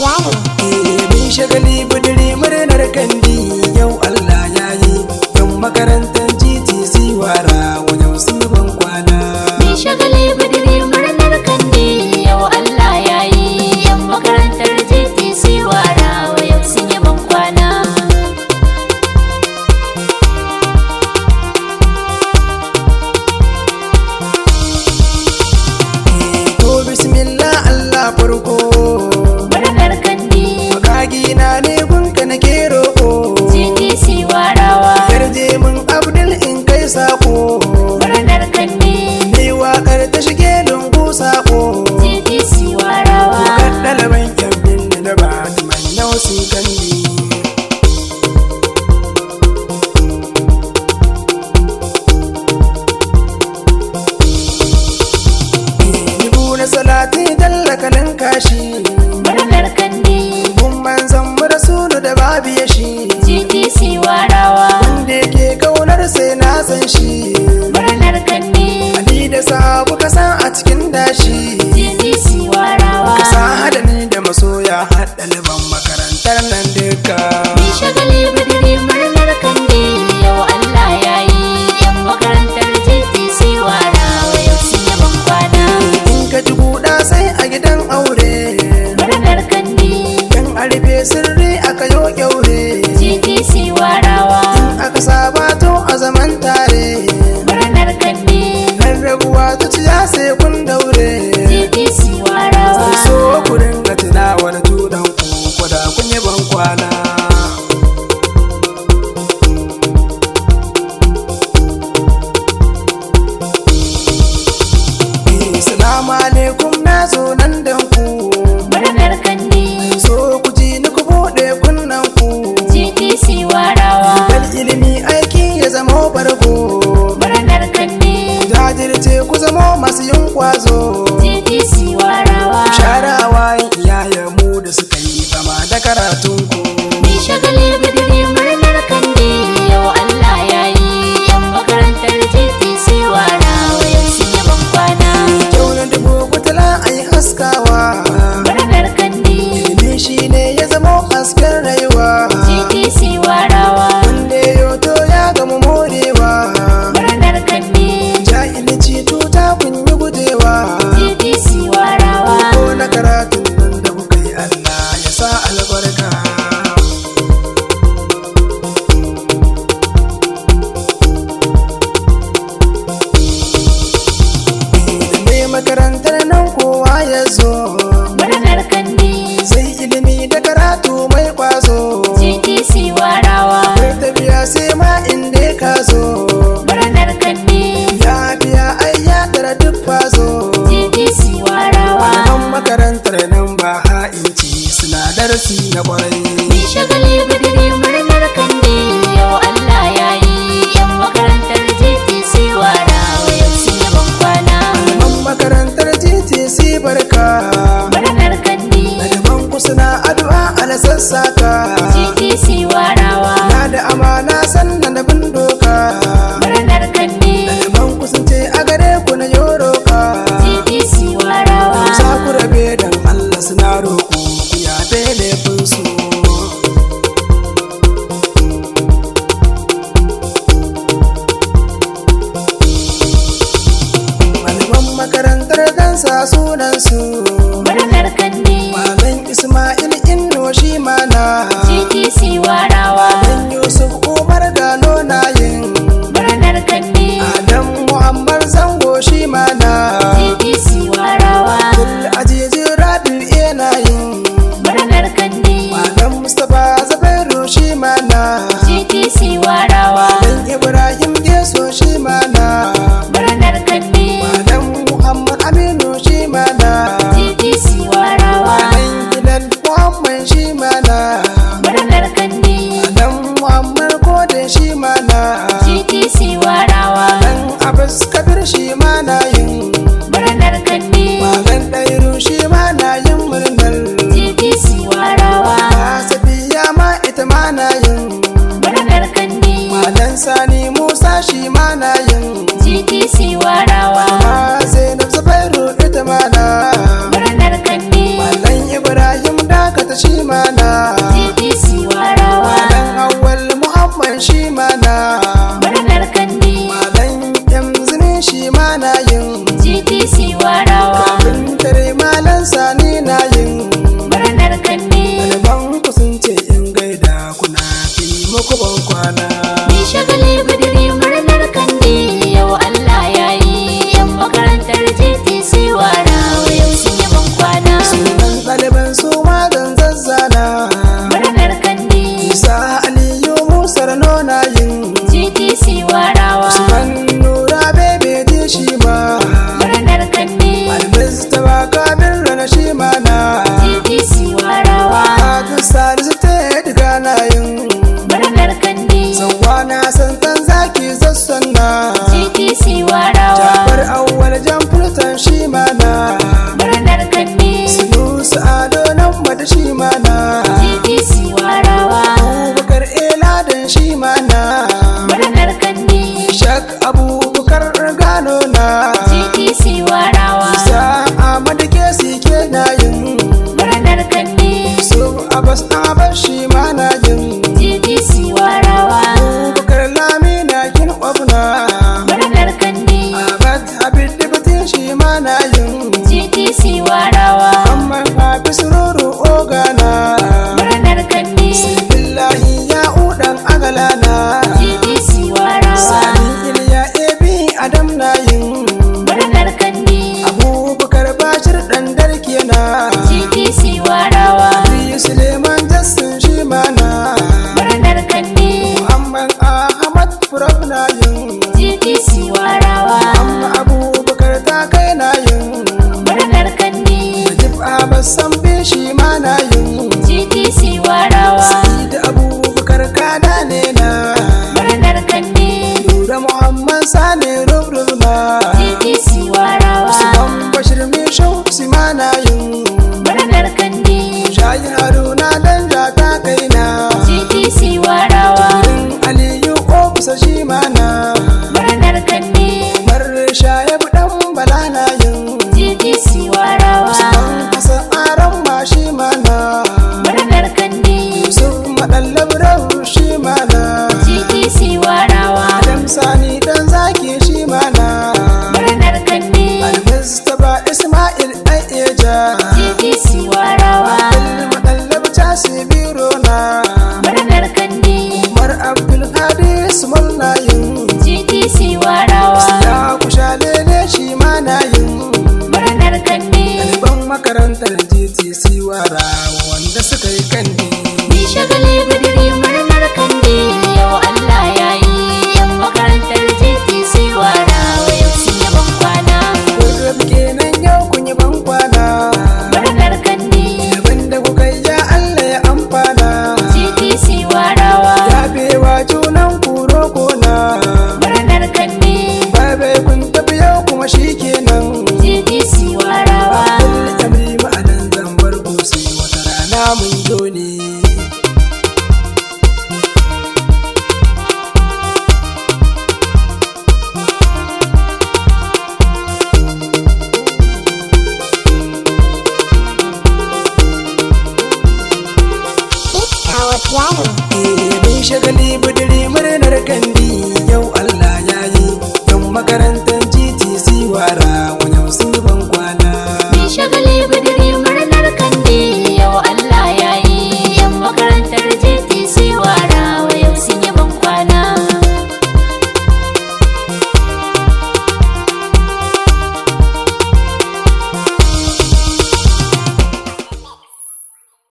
yaro. Mun shagali budiri murnar kandi yau Allah ya yi. Yan makarantar GTC wara wajen su ban kwana. Mun shagali budiri murnar kandi yau Allah ya yi. Yan makarantar GTC wara wajen sun yi ban kwana. To bismillah Allah farko. Murnar kandi Makagina ne gunka na kero ko. GTC warawa. Yarje mun Abdul in kai sako. Murnar kandi Ni wakar ta shige lungu sako. GTC warawa. Ɗaliban yabbin da na ba ta manyan su kandi. Dubu na salati dallakalin kashi. Murnar kandi Kun manzan mu rasulu da babu ya shi. GTC warawa. Wanda yake kaunar sai na san shi. Murnar kandi Ali da sabu ka san a cikin dashi. GTC warawa. Ka sa hada ni da masoya har ɗaliban makarantar nan duka. Mun shagali budiri murnar kandi yau Allah ya yi. Yan makarantar GTC warawa yau sun yi ban kwana. In ka ji buɗa sai a gidan aure. Murnar kandi Yan arfe sirri aka yo kyaure. GTC warawa. Aka sabato a zaman tare. Murnar kandi Nan rabuwa ta ciya sai kun daure. GTC warawa. So ku ringa tunawar junan ku kwada kun yi ban kwana. Salamu alaikum na zo nan dan ku. Murnar kandi So ku ji ni ku buɗe kunnan ku. GTC warawa. Dan ilimi aiki ya zama bargo. Murnar kandi Jajirce ku zama masu yin kwazo. GTC warawa. Sharawa iyayen mu da suka yi zama da karatun ku. Mun shagali budiri murnar kandi yau Allah ya yi. Yan makarantar GTC warawa yau sun yi ban kwana. Kyau na dubu kutula a yi haskawa. Murnar kandi Ilimi shi ne ya zama hasken rayuwa. GTC warawa. Wanda ya yoto ya gama morewa. Murnar kandi Jahilci tuta kun yi gujewa. GTC warawa. Ko na karatun nan da kuka yi Allah ya sa albarka. Da mai makarantar nan kowa ya zo. Murnar kandi Sai ilimi da karatu mai kwazo. GTC warawa. Kai tafiya sai ma inda ka zo. Murnar kandi Ya biya ai ya tara duk fazo. GTC warawa. Malaman makarantar nan ba ha'inci suna darasi na kwarai. Mun shagali budiri murnar kandi yau Allah ya yi. Yan makarantar GTC warawa yau sun yi ban kwana. Malaman makarantar GTC barka. Murnar kandi Malaman ku suna addu'a ala sassaka. GTC warawa. Na da amana sannan da bin doka. Murnar kandi Malaman ku sun ce a gare ku na yoroka. GTC warawa. Za ku rabe dan Allah suna roƙo ku yafe laifin su. Malaman makarantar dansa sunansu. Murnar kandi Malam Ismail Inno shi mana. GTC warawa. Dan Yusuf Umar Gano na yin. Murnar kandi Adam Muhammad Zango shi mana. GTC warawa. Kul Azizi Rabi'u yana yin. Murnar kandi Malam Mustapha Zabairu shi mana. GTC warawa. Dan Ibrahim Geso shi mana. Murnar kandi Malam Muhammad Aminu shi mana. GTC warawa. Malam Gidan Muhammad shi mana. Murnar kandi Malam Muhammad Kode shi mana. GTC warawa. Dan Abbas Kabir shi mana yin. Murnar kandi Malam Dairu shi mana yin murnar. GTC warawa. Safiya ma ita mana yin. Murnar kandi Malam Sani Musa shi mana yin. GTC warawa. Zainab Zabairu ita mana. Murnar kandi Malam Ibrahim Dakata Hassan Bishi ma na yin GTC warawa. Sa'id Abubakar kada ne na Murnar Kandi. Nura Muhammad Sani rubruna GTC warawa. Usman Bashir Misho ma na yin Murnar Kandi. Shayin Haruna dan jata kaina GTC warawa. Aliyu Ofisa shi ma na Murnar Kandi. Marsha ya dan bala na yin GTC warawa. Usman Kasa aran ma shi ma na Murnar Kandi. Yusuf Madallab shi ma na GTC warawa. Adam Sani dan zaki shi ma na Murnar Kandi. Al-Mustafa Ismail dan Eja GTC warawa. Madallab Tasi Biro na Murnar Kandi. Umar Abdul Hadi Small na yin GTC warawa. Ya kusha lele shi ma na yin Murnar Kandi. ɗaliban makarantar GTC wara wanda suka yi kandi Ni shagali bidiri murnar Kandi. Yau Allah ya yi. Yan makarantar GTC warawa yau sun yi ban kwana. Kurrab kenan yau kun yi ban kwana Murnar Kandi. abin da kuka yi ya Allah ya amfana GTC warawa. ya bewa junan kuro kona Murnar Kandi. babai kun tafi yau kuma shi kenan GTC warawa. Amri ma'anan zambar sai wata rana mun zo ne It's our piano. bin shagali budiri